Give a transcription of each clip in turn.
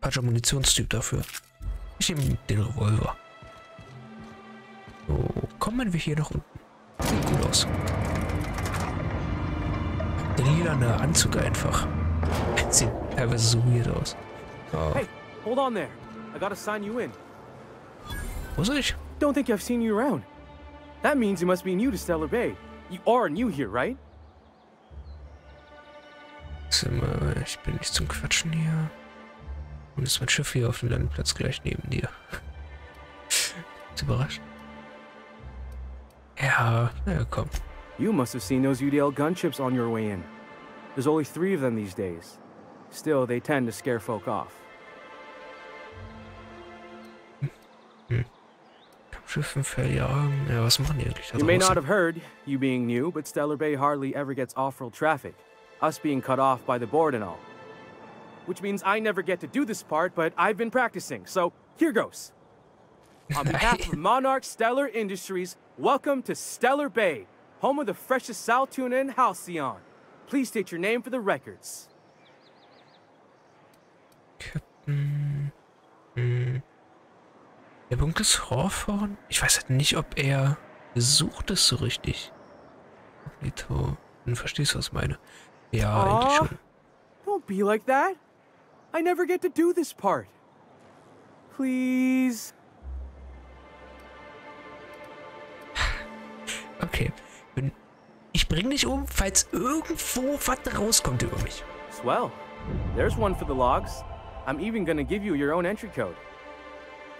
falscher Munitionstyp dafür. Ich nehme den Revolver. So, kommen wir hier nach unten. Sieht gut aus. Der lilane Anzug einfach. Sieht teilweise so weird aus. Oh. Hey, hold on there. I gotta sign you in. Wo soll ich? Don't think I've seen you around. That means you must be new to Stellar Bay. You are new here, right? Zimmer, ich bin nicht zum Quatschen hier. Und ist mein Schiff hier auf dem Landeplatz gleich neben dir. Ist überrascht. Ja, naja, komm. You must have seen those UDL gunships on your way in. There's only 3 of them these days. Still, they tend to scare folk off. Kampfschiffen verjagen. Ja, was machen die eigentlich da You may not draußen? have heard, you being new, but Stellar Bay hardly ever gets off-world traffic. Us being cut off by the board and all. Which means I never get to do this part, but I've been practicing, so here goes. On behalf of Monarch Stellar Industries, welcome to Stellar Bay, home of the freshest sal tuna in Halcyon. Please state your name for the records. Captain. Der Punkt ist Horford. Ich weiß halt nicht, ob er gesucht ist so richtig. Lito. Verstehst du, was ich meine? Ja, eigentlich schon. Don't be like that. I never get to do this part. Please. Okay. Ich bring dich um, falls irgendwo was rauskommt über mich. Swell. There's one for the logs. I'm even gonna give you your own entry code.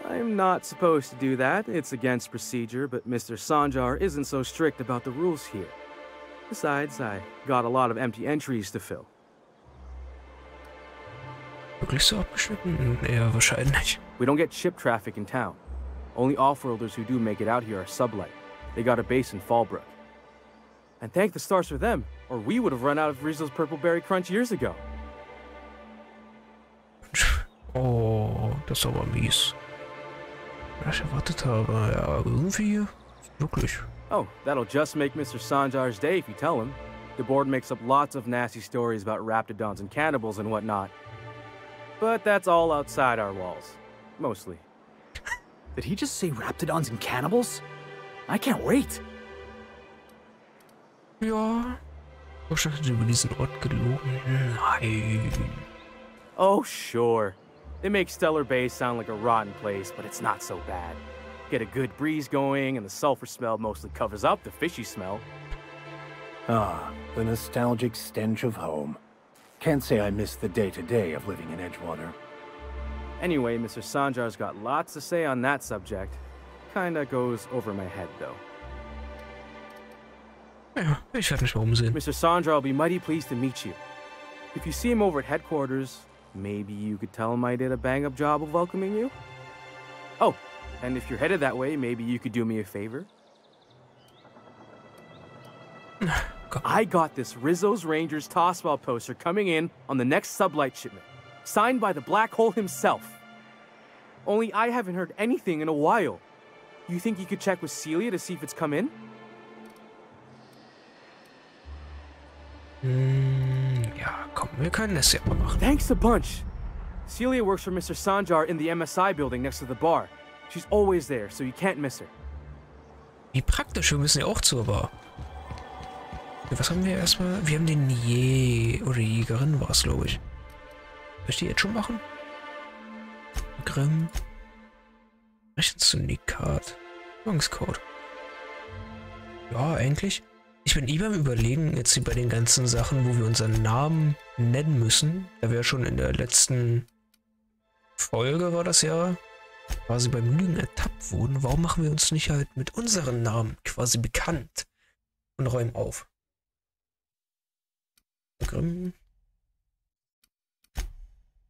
I'm not supposed to do that. It's against procedure, but Mr. Sanjar isn't so strict about the rules here. Besides, I got a lot of empty entries to fill. Wirklich so abgeschnitten? Ja, wahrscheinlich. We don't get ship traffic in town. Only off-worlders who do make it out here are sublight. They got a base in Fallbrook. And thank the stars for them, or we would have run out of Rizzo's Purple Berry Crunch years ago. Oh, das ist aber mies. Was ich erwartet habe, ja, irgendwie wirklich. Oh, that'll just make Mr. Sanjar's day if you tell him. The board makes up lots of nasty stories about raptidons and cannibals and whatnot. But that's all outside our walls. Mostly. Did he just say raptidons and cannibals? I can't wait. Ja. Wahrscheinlich über diesen Ort gelogen. Nein. Oh, sure. They make Stellar Bay sound like a rotten place, but it's not so bad. Get a good breeze going, and the sulfur smell mostly covers up the fishy smell. Ah, the nostalgic stench of home. Can't say I miss the day-to-day of living in Edgewater. Anyway, Mr. Sanjar's got lots to say on that subject. Kinda goes over my head, though. Ja, ich werde mich mal umsehen. Mr. Sanjar will be mighty pleased to meet you. If you see him over at headquarters, maybe you could tell him I did a bang-up job of welcoming you? Oh, and if you're headed that way, maybe you could do me a favor? I got this Rizzo's Rangers tossball poster coming in on the next sublight shipment, signed by the Black Hole himself. Only I haven't heard anything in a while. You think you could check with Celia to see if it's come in? Ja, komm, wir können das ja mal machen. Thanks a bunch. Celia works for Mr. Sanjar in the MSI building next to the bar. She's always there, so you can't miss her. Wie praktisch, wir müssen ja auch zur Bar. Was haben wir erstmal? Wir haben den oder Jägerin war es, glaube ich. Soll ich die jetzt schon machen? Grimm. Rechensyndikat. Übungscode. Ja, eigentlich. Ich bin beim Überlegen, jetzt hier bei den ganzen Sachen, wo wir unseren Namen nennen müssen. Da wir schon in der letzten Folge, war das ja, quasi beim Lügen ertappt wurden. Warum machen wir uns nicht halt mit unseren Namen quasi bekannt und räumen auf? Grimm.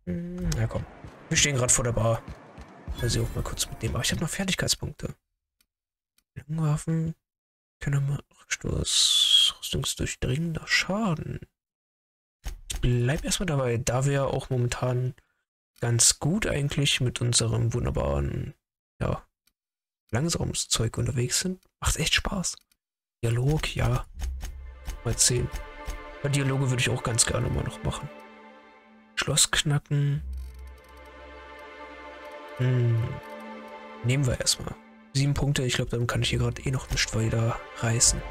Ja, komm. Wir stehen gerade vor der Bar. Also auch mal kurz mit dem. Aber ich habe noch Fertigkeitspunkte. Waffen. Rückstoß. Rüstungsdurchdringender Schaden. Ich bleib erstmal dabei, da wir auch momentan ganz gut eigentlich mit unserem wunderbaren, ja, langsames Zeug unterwegs sind. Macht echt Spaß. Dialog, ja. Mal 10. Bei Dialoge würde ich auch ganz gerne mal noch machen. Schloss knacken. Nehmen wir erstmal. 7 Punkte, ich glaube, dann kann ich hier gerade eh noch nicht weiter reißen.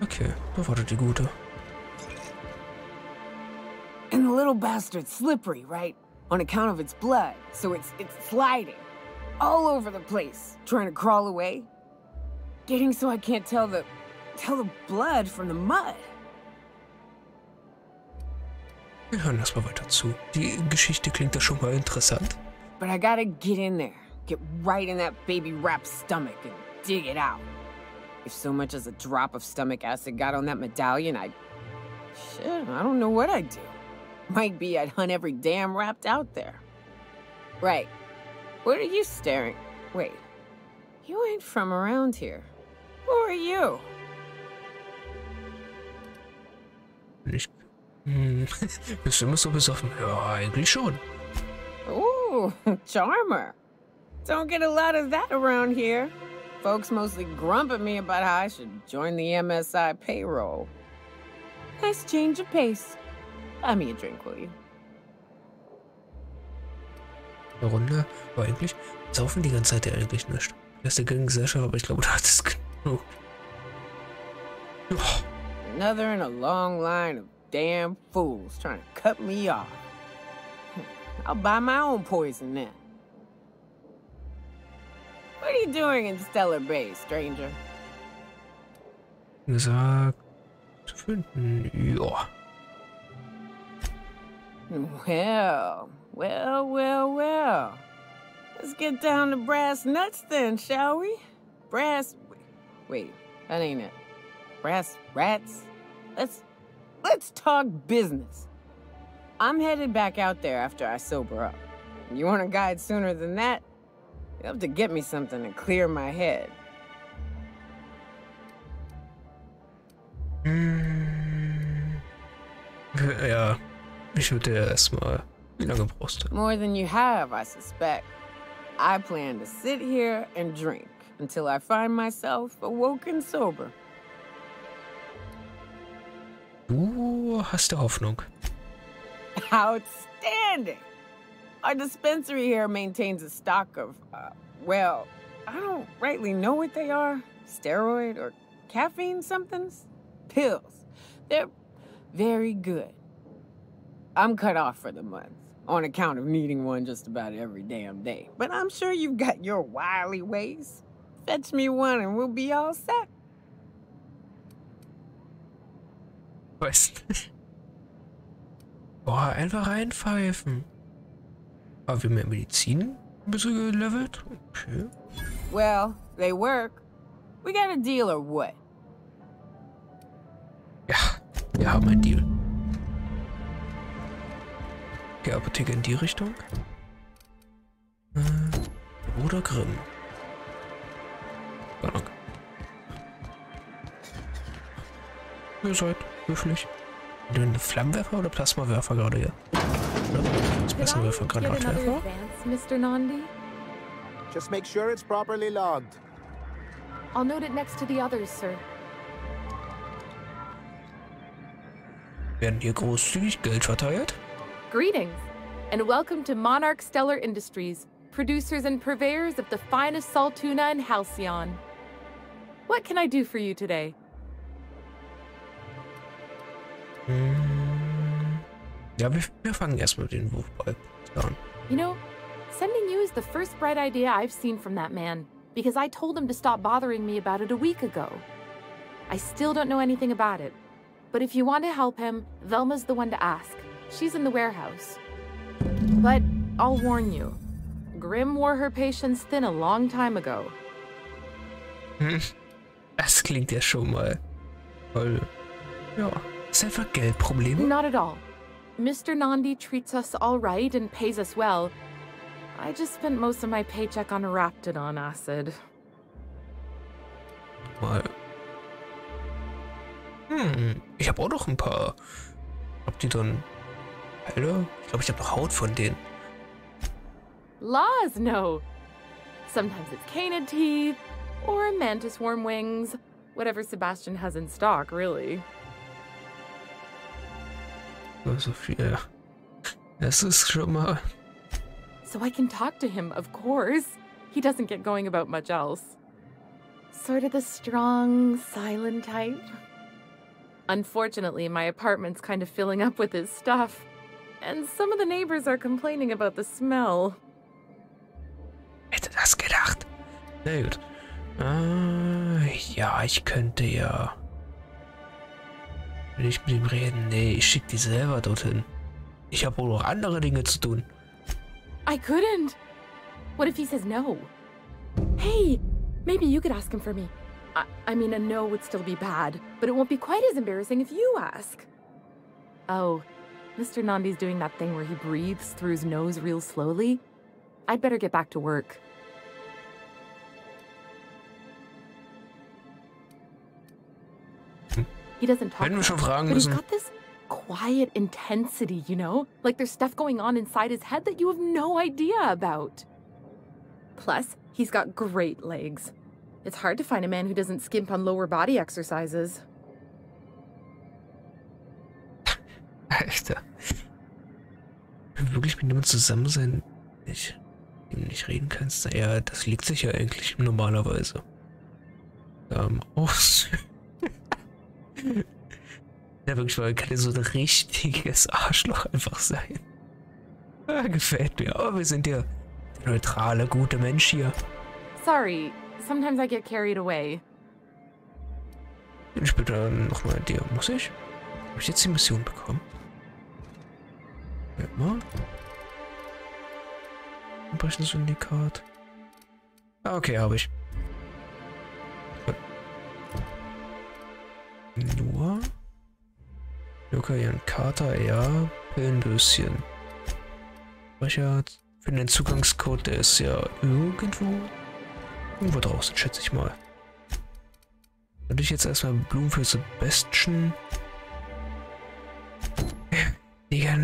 Okay, da wartet die Gute. And the little bastard's slippery, right? On account of its blood, so it's sliding all over the place, trying to crawl away. Getting so I can't tell the blood from the mud. Wir hören erstmal weiter zu. Die Geschichte klingt ja schon mal interessant. But I gotta get in there, get right in that baby rap's stomach and dig it out. If so much as a drop of stomach acid got on that medallion, shit, I don't know what I'd do. Might be I'd hunt every damn rapt out there. Right. What are you staring? Wait. You ain't from around here. Who are you? Nicht. Bist du immer so besoffen? Ja, eigentlich schon. Ooh, charmer. Don't get a lot of that around here. Folks mostly grump at me about how I should join the MSI payroll. Nice change of pace. Buy me a drink, will you? Eine Runde, aber eigentlich saufen die ganze Zeit ja eigentlich nicht. Das ist eine Gesellschaft, aber ich glaube, da hat es genug. Oh. Another in a long line of damn fools trying to cut me off. I'll buy my own poison then. What are you doing in Stellar Bay, stranger? Gesagt, finden, ja. Well. Let's get down to brass nuts then, shall we? Wait, that ain't it. Brass rats? Let's talk business. I'm headed back out there after I sober up. You want a guide sooner than that? You'll have to get me something to clear my head. Ja, ich würde ja erstmal. Wie lange brauchst du? More than you have, I suspect. I plan to sit here and drink until I find myself awoken sober. Du hast ja Hoffnung. Outstanding! Our dispensary here maintains a stock of, well, I don't rightly know what they are. Steroid or caffeine somethings? Pills. They're very good. I'm cut off for the month, on account of needing one just about every damn day. But I'm sure you've got your wily ways. Fetch me one and we'll be all set. Weiß nicht. Boah, einfach reinpfeifen. Haben wir mehr Medizin ein bisschen gelevelt? Okay. Well, they work. We got a deal or what? Ja, wir haben einen Deal. Okay, Apotheke in die Richtung. Oder Grimm. Keine Ahnung. Ihr seid höflich. Eine Flammenwerfer oder Plasmawerfer gerade hier? Oder? Plasmawerfer, Granatwerfer? Mr. Nandi? Just make sure it's properly logged. I'll note it next to the others, sir. Werden hier großzügig Geld verteilt? Greetings, and welcome to Monarch Stellar Industries, producers and purveyors of the finest salt tuna in Halcyon. What can I do for you today? Ja, wir fangen erstmal den Wurfball an. You know, sending you is the first bright idea I've seen from that man, because I told him to stop bothering me about it a week ago. I still don't know anything about it, but if you want to help him, Velma's the one to ask. She's in the warehouse. But I'll warn you, Grimm wore her patience thin a long time ago. Das klingt ja schon mal toll. Ja, ist einfach Geldprobleme. Not at all. Mr. Nandi treats us all right and pays us well. I just spent most of my paycheck on Raptidon acid. Mal. Ich habe auch noch ein paar. Habt ihr dann Heile? Ich glaube, ich habe noch Haut von denen. Laws, no. Sometimes it's canid teeth or mantis worm wings. Whatever Sebastian has in stock, really. So viel. Das ist schon mal... So I can talk to him, of course. He doesn't get going about much else. Sort of the strong, silent type. Unfortunately, my apartment's kind of filling up with his stuff. And some of the neighbors are complaining about the smell. Hätte das gedacht. Na gut. Ja, ich könnte ja... Will ich mit ihm reden? Nee, ich schicke die selber dorthin. Ich habe wohl noch andere Dinge zu tun. I couldn't. What if he says no? Hey, maybe you could ask him for me. I mean, a no would still be bad, but it won't be quite as embarrassing if you ask. Oh, Mr. Nandi's doing that thing where he breathes through his nose real slowly. I'd better get back to work. He doesn't talk much, but he's got this quiet intensity, you know? Like there's stuff going on inside his head that you have no idea about. Plus, he's got great legs. It's hard to find a man who doesn't skimp on lower body exercises. Alter. Wirklich mit jemandem zusammen sein, mit dem du nicht reden kannst? Ja, das liegt sich ja eigentlich normalerweise. Aus. Ja, wirklich, weil kann ja so ein richtiges Arschloch einfach sein. Ja, gefällt mir. Aber wir sind ja der neutrale, gute Mensch hier. Sorry, sometimes I get carried away. Ich bitte nochmal dir. Muss ich? Habe ich jetzt die Mission bekommen? Ja, mal. Syndikat. Ah, okay, habe ich. Nur. Luca, Jan, Kater, ja. Pillendöschen. Richard. Für den Zugangscode, der ist ja irgendwo draußen, schätze ich mal. Würde ich jetzt erstmal Blumen für Sebastian. Digga.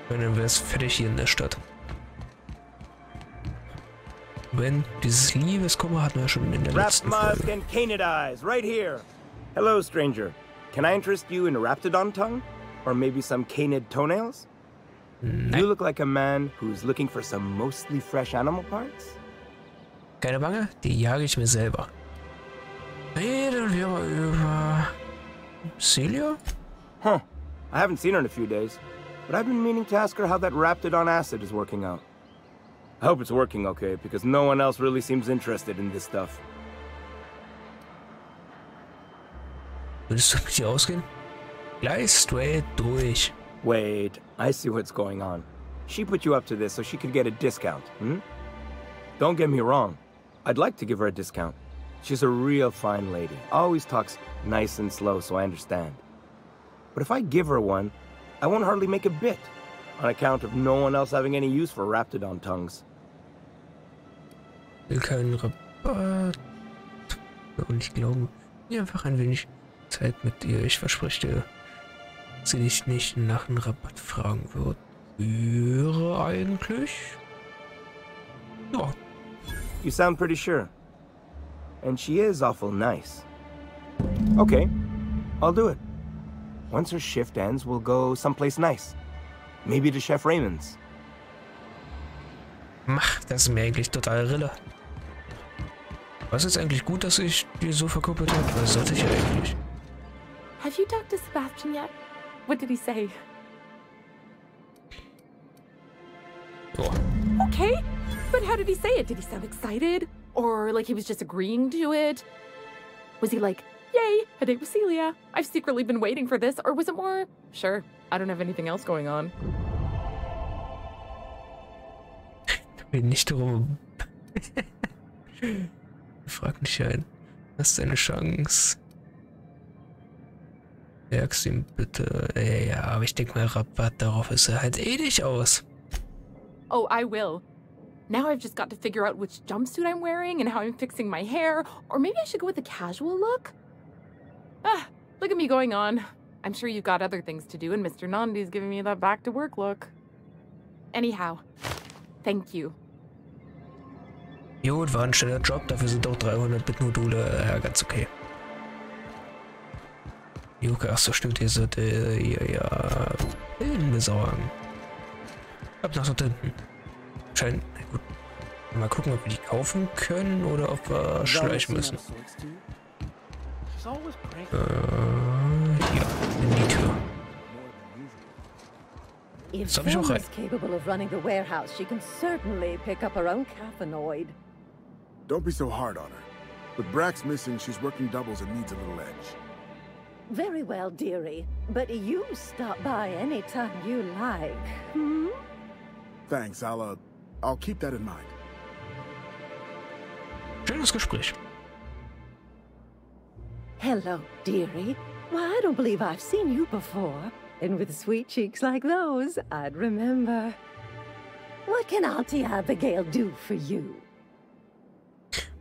Und dann wäre es fertig hier in der Stadt. Wenn dieses Liebeskummer hatten wir schon in der letzten Folge. And canid eyes, right here. Hello, stranger. Can I interest you in a raptidon tongue? Or maybe some canid toenails? You look like a man who's looking for some mostly fresh animal parts. Keine Bange, die jage ich mir selber. Reden wir mal über Celia? Huh. I haven't seen her in a few days, but I've been meaning to ask her how that raptidon acid is working out. I hope it's working okay, because no one else really seems interested in this stuff. Würdest du mit dir ausgehen? Gleich straight durch. Wait, I see what's going on. She put you up to this so she could get a discount, hmm? Don't get me wrong. I'd like to give her a discount. She's a real fine lady. Always talks nice and slow, so I understand. But if I give her one, I won't hardly make a bit, on account of no one else having any use for raptidon tongues. Will keinen Rabatt. Und ich glaube, mir einfach ein wenig Zeit mit ihr. Ich verspreche dir, sie dich nicht nach einem Rabatt fragen wird. Wäre eigentlich? Ja. You sound pretty sure. And she is awful nice. Okay, I'll do it. Once her shift ends, we'll go someplace nice. Maybe to Chef Raymond's. Mach, das ist mir eigentlich total Rille. Was ist eigentlich gut, dass ich dir so verkuppelt habe? Was sollte ich eigentlich? Have you talked to Sebastian yet? What did he say? Oh. Okay, but how did he say it? Did he sound excited? Or like he was just agreeing to it? Was he like, yay, a date with Celia. I've secretly been waiting for this. Or was it more, sure, I don't have anything else going on? Bin nicht darum. Frag nicht ein. Hast du eine Chance? Merkst ihm bitte. Ja, aber ich denke mal, Rabatt, darauf ist er halt eh nicht aus. Oh, I will. Now I've just got to figure out which jumpsuit I'm wearing and how I'm fixing my hair. Or maybe I should go with a casual look? Ah, look at me going on. I'm sure you've got other things to do, and Mr. Nandi's giving me that back-to-work look. Anyhow, thank you. Gut, war ein schneller Job, dafür sind auch 300 Bit-Module, ja, ganz okay. Okay, achso, stimmt, ihr sollt ja Pillen besorgen. Ab nach dort hinten. Scheint, na gut. Mal gucken, ob wir die kaufen können oder ob wir schleichen müssen. Hier, in die Tür. If Das habe ich auch rein. Selma's capable of running the warehouse, she can certainly pick up her own caffeinoid. Don't be so hard on her. With Brax missing, she's working doubles and needs a little edge. Very well, dearie. But you stop by anytime you like. Hmm? Thanks, I'll keep that in mind. Schönes Gespräch. Hello, dearie. Why, I don't believe I've seen you before. And with sweet cheeks like those, I'd remember. What can Auntie Abigail do for you?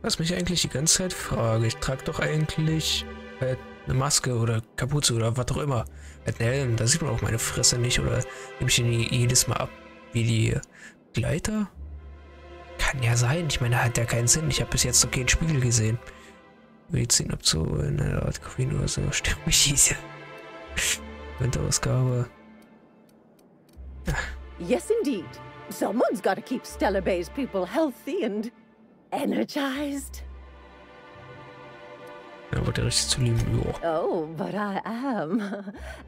Was mich eigentlich die ganze Zeit frage, ich trage doch eigentlich halt eine Maske oder Kapuze oder was auch immer. Halt einen Helm, da sieht man auch meine Fresse nicht oder nehme ich den jedes Mal ab wie die Gleiter? Kann ja sein, ich meine, hat ja keinen Sinn, ich habe bis jetzt noch keinen Spiegel gesehen. Medizin ab so in einer Art Koffein oder so, stimmt mich diese Winterausgabe. Ja. Yes, indeed. Someone's got to keep Stellar Bay's people healthy and energized. Ja, wird ja richtig zu lieben, ja. Oh, but I am.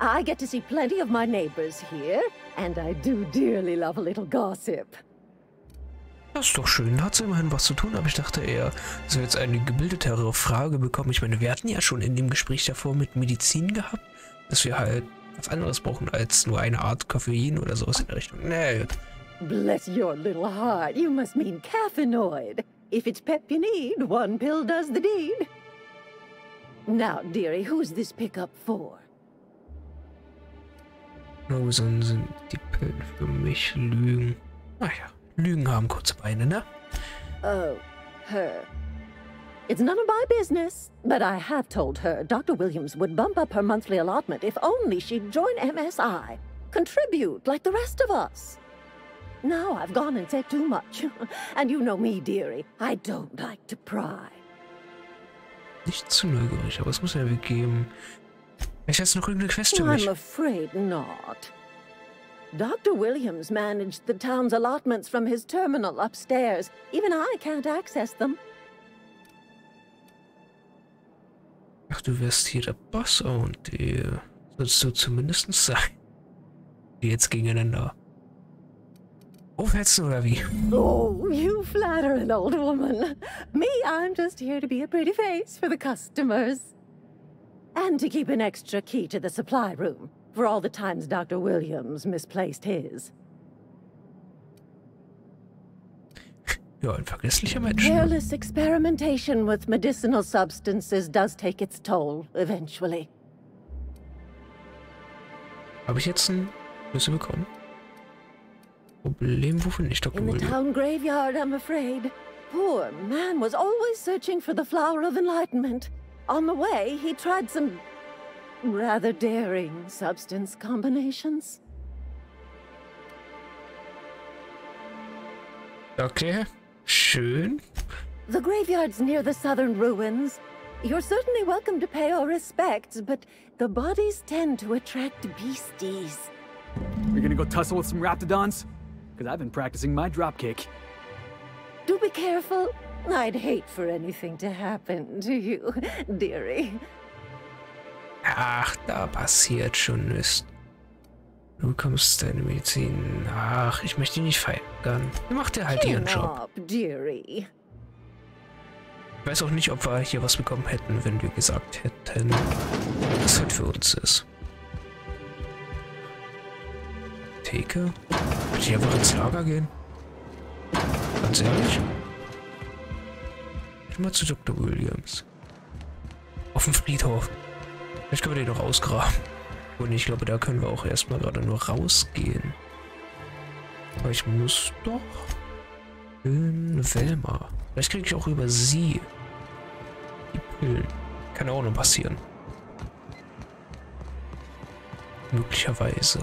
I get to see plenty of my neighbors here, and I do dearly love a little gossip. Das ist doch schön, hat sie immerhin was zu tun, aber ich dachte eher, dass wir jetzt eine gebildetere Frage bekommen. Ich meine, wir hatten ja schon in dem Gespräch davor mit Medizin gehabt, dass wir halt was anderes brauchen als nur eine Art Koffein oder sowas in der Richtung. Nee. Bless your little heart, you must mean caffeinoid. If it's pep you need, one pill does the deed. Now, dearie, who's this pickup for? Wo sind die Pillen für mich? Lügen. Naja, Lügen haben kurze Beine, ne? Oh, her. It's none of my business, but I have told her Dr. Williams would bump up her monthly allotment if only she'd join MSI. Contribute like the rest of us. Now I've gone and said too much. And you know me, dearie. I don't like to pry. Nicht zu neugierig, aber es muss ja geben. Ich jetzt noch irgendeine Quest für mich. I'm afraid not. Dr. Williams managed the town's allotments from his terminal upstairs. Even I can't access them. Ach, du wärst hier der Boss und die sollst du zumindest sein. Die jetzt gegeneinander aufhetzen oder wie? Oh, you flatter an old woman. Me, I'm just here to be a pretty face for the customers. And to keep an extra key to the supply room for all the times Dr. Williams misplaced his. Ja, ein vergesslicher Mensch. Careless experimentation with medicinal substances does take its toll, eventually. Habe ich jetzt ein Schlüssel bekommen? Problem, wofür nicht, Dr. In the Williams? town graveyard, I'm afraid. Poor man was always searching for the flower of enlightenment. On the way, he tried some rather daring substance combinations. Okay, schön. The graveyard's near the southern ruins. You're certainly welcome to pay our respects, but the bodies tend to attract beasties. You're gonna go tussle with some raptidons? Because I've been practicing my dropkick. Do be careful. I'd hate for anything to happen to you, dearie. Ach, da passiert schon nichts. Du bekommst deine Medizin. Ach, ich möchte ihn nicht feiern. Macht er halt ihren Job. Up, dearie. Ich weiß auch nicht, ob wir hier was bekommen hätten, wenn wir gesagt hätten, was halt für uns ist. Theke? Will ich einfach ins Lager gehen? Ganz ehrlich? Ich mal zu Dr. Williams. Auf dem Friedhof. Vielleicht können wir den noch ausgraben. Und ich glaube, da können wir auch erstmal gerade nur rausgehen. Aber ich muss doch in Velma. Vielleicht kriege ich auch über sie die Pillen. Kann auch noch passieren. Möglicherweise.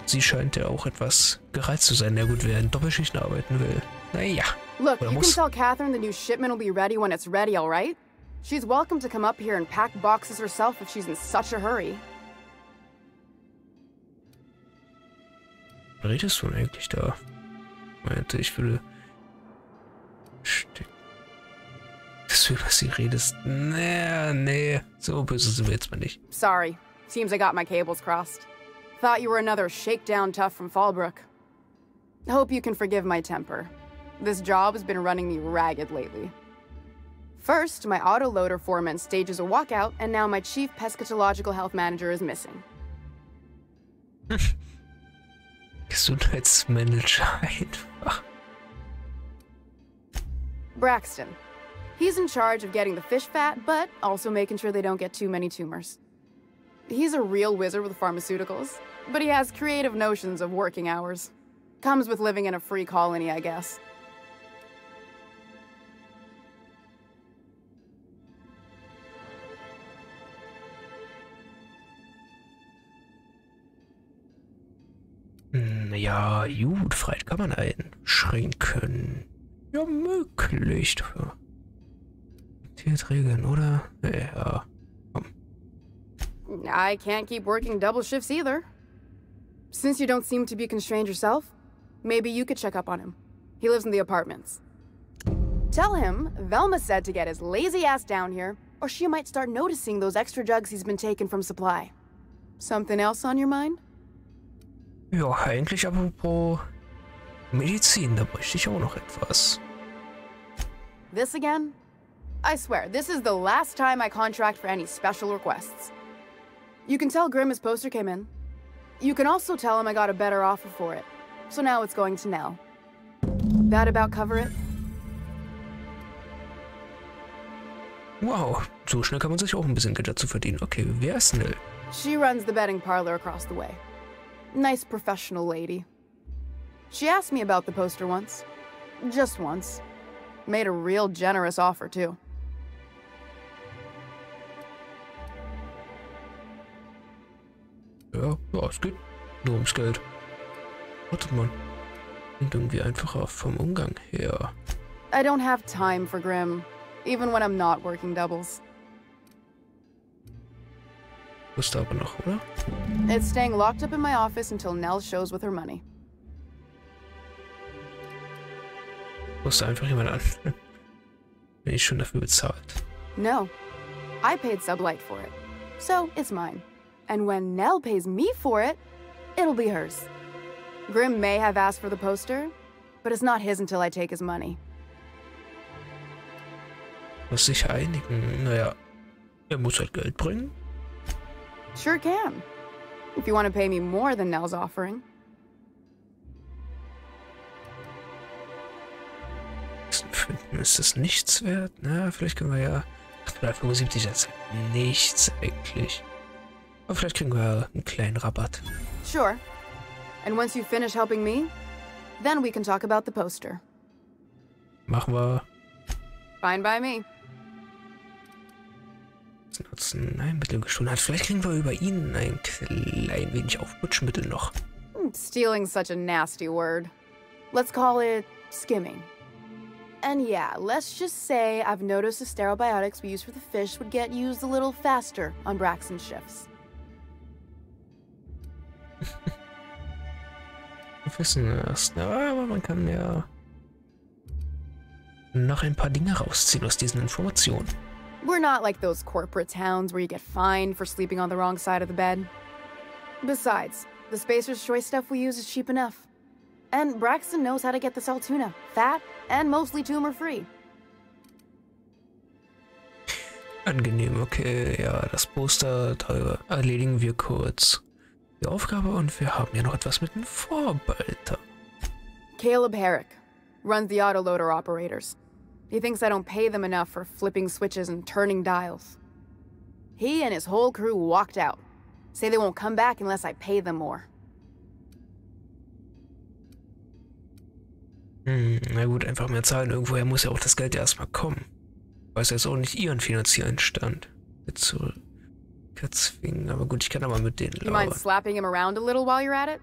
Sie scheint ja auch etwas gereizt zu sein, der gut wer in Doppelschichten arbeiten will. Naja. Look, Oder you muss. can tell Catherine the new shipment will be ready when it's ready, all right? She's welcome to come up here and pack boxes herself if she's in such a hurry. Was redest du denn eigentlich da? Meinte, ich würde... Dass du über sie redest. Nee. So böse sind wir jetzt mal nicht. Sorry. Seems I got my cables crossed. Thought you were another shakedown tough from Fallbrook. Hope you can forgive my temper. This job has been running me ragged lately. First, my autoloader foreman stages a walkout, and now my chief pescatological health manager is missing. Gesundheitsmanager einfach. Braxton. He's in charge of getting the fish fat, but also making sure they don't get too many tumors. He's a real wizard with pharmaceuticals, but he has creative notions of working hours. Comes with living in a free colony, I guess. Ja, gut, Freiheit kann man einschränken. Ja, möglich. Regeln, oder? Ja. Komm. I can't keep working double shifts either. Since you don't seem to be constrained yourself, maybe you could check up on him. He lives in the apartments. Tell him Velma said to get his lazy ass down here, or she might start noticing those extra jugs he's been taking from supply. Something else on your mind? Ja, eigentlich apropos Medizin, da bräuchte ich auch noch etwas. This again? I swear, this is the last time I contract for any special requests. You can tell Grimm his poster came in. You can also tell him I got a better offer for it. So now it's going to Nell. That about cover it? Wow, so schnell kann man sich auch ein bisschen Geld dazu verdienen. Okay, wer ist Nell? She runs the betting parlor across the way. Nice professional lady. She asked me about the poster once. Just once. Made a real generous offer, too. Ja, es geht nur ums Geld. Warte mal. Klingt irgendwie einfacher vom Umgang her. I don't have time for Grimm, even when I'm not working doubles. Wusste aber noch, oder? It's staying locked up in my office until Nell shows with her money. Wusste einfach jemand an. Bin ich schon dafür bezahlt. No. I paid Sublight for it. So, it's mine. And when Nell pays me for it, it'll be hers. Grimm may have asked for the poster, but it's not his until I take his money. Muss sich einigen. Naja, er muss halt Geld bringen. Sure can. If you want to pay me more than Nell's offering. Ist das nichts wert? Na, vielleicht können wir ja... 75 ist nichts eigentlich. Aber vielleicht kriegen wir einen kleinen Rabatt. Sure. And once you finish helping me, then we can talk about the poster. Machen wir. Fine by me. Arzneimittel gestohlen hat. Vielleicht kriegen wir über ihn ein klein wenig Aufputschmittel noch. Stealing's such a nasty word. Let's call it skimming. And yeah, let's just say I've noticed the sterile biotics we use for the fish would get used a little faster on Braxton's shifts. Wir wissen erst, aber man kann ja noch ein paar Dinge rausziehen aus diesen Informationen. We're not like those corporate towns where you get fined for sleeping on the wrong side of the bed. Besides, the Spacer's Choice stuff we use is cheap enough. And Braxton knows how to get the Saltuna, fat and mostly tumor-free. Angenehm, okay, ja, das Poster, da erledigen wir kurz die Aufgabe und wir haben ja noch etwas mit dem Vorbeiter. Caleb Herrick runs the autoloader operators. He thinks I don't pay them enough for flipping switches and turning dials. He and his whole crew walked out. Say they won't come back unless I pay them more. Na gut, einfach mehr zahlen. Irgendwoher muss ja auch das Geld erstmal kommen. Weiß jetzt auch nicht ihren finanziellen Stand. Zu zwingen. Aber gut, ich kann aber mit denen labern. You mind slapping him around a little while you're at it?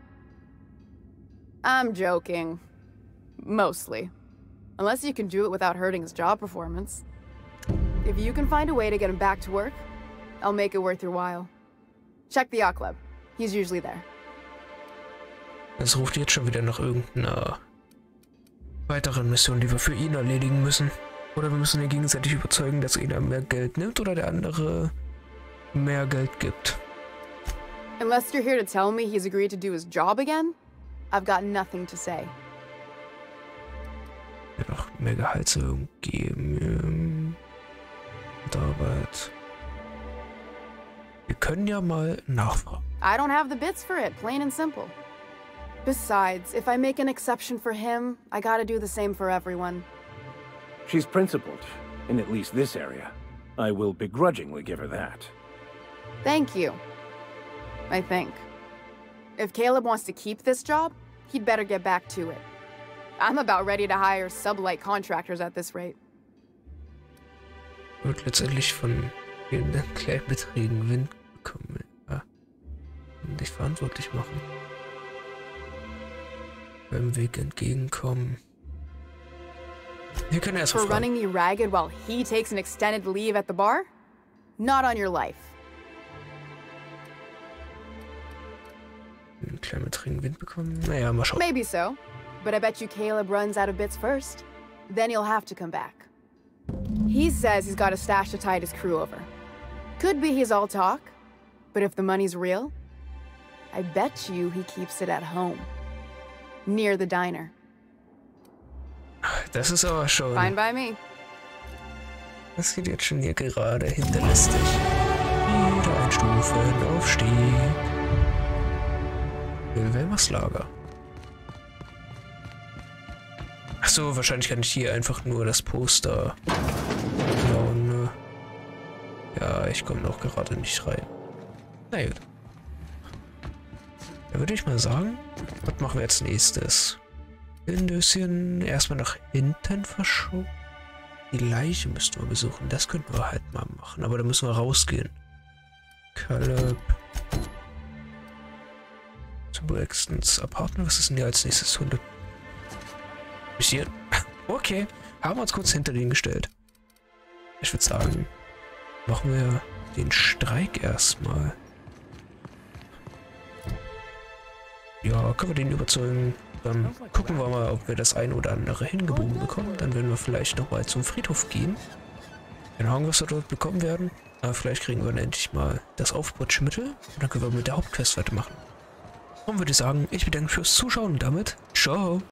I'm joking. Mostly. Unless you can do it without hurting his job performance. If you can find a way to get him back to work, I'll make it worth your while. Check the yacht club. He's usually there. Es ruft jetzt schon wieder nach irgendeiner weiteren Mission, die wir für ihn erledigen müssen. Oder wir müssen ihn gegenseitig überzeugen, dass einer mehr Geld nimmt oder der andere mehr Geld gibt. Unless you're here to tell me he's agreed to do his job again, I've got nothing to say. Ja, doch mehr Gehaltserhöhung geben. Arbeit. Wir können ja mal nachfragen. I don't have the bits for it, plain and simple. Besides, if I make an exception for him, I gotta do the same for everyone. She's principled, in at least this area. I will begrudgingly give her that. Thank you. I think. If Caleb wants to keep this job, he'd better get back to it. I'm about ready to hire sublight contractors at this rate. Wird letztendlich von den kleinen Beträgen Wind bekommen. Ja. Und dich verantwortlich machen. Beim Weg entgegenkommen. Wir können erstmal For running me ragged while he takes an extended leave at the bar? Not on your life. einen kleinen Beträgen Wind bekommen. Naja, mal schauen. Maybe so. But I bet you Caleb runs out of bits first. Then he'll have to come back. He says he's got a stash to tide his crew over. Could be he's all talk, but if the money's real, I bet you he keeps it at home. Near the diner. Das ist aber schon... Fine by me. Das geht jetzt schon hier gerade hinterlistig. Wieder ein Stufenaufstieg. Wilhelmslager. Achso, wahrscheinlich kann ich hier einfach nur das Poster klauen, ne? Ja, ich komme noch gerade nicht rein. Na gut. Da würde ich mal sagen, was machen wir als nächstes? Ein bisschen erstmal nach hinten verschoben. Die Leiche müssten wir besuchen. Das könnten wir halt mal machen. Aber da müssen wir rausgehen. Caleb. Zu Braxtons Apartment. Was ist denn hier als nächstes? Hunde. Hier. Okay. Haben wir uns kurz hinter den gestellt. Ich würde sagen, machen wir den Streik erstmal. Ja, können wir den überzeugen. Dann gucken wir mal, ob wir das ein oder andere hingebogen bekommen. Dann werden wir vielleicht noch mal zum Friedhof gehen. Keine Ahnung, was wir dort bekommen werden. Aber vielleicht kriegen wir dann endlich mal das Aufputschmittel. Und dann können wir mit der Hauptquest weitermachen. Und würde ich sagen, ich bedanke mich fürs Zuschauen und damit ciao.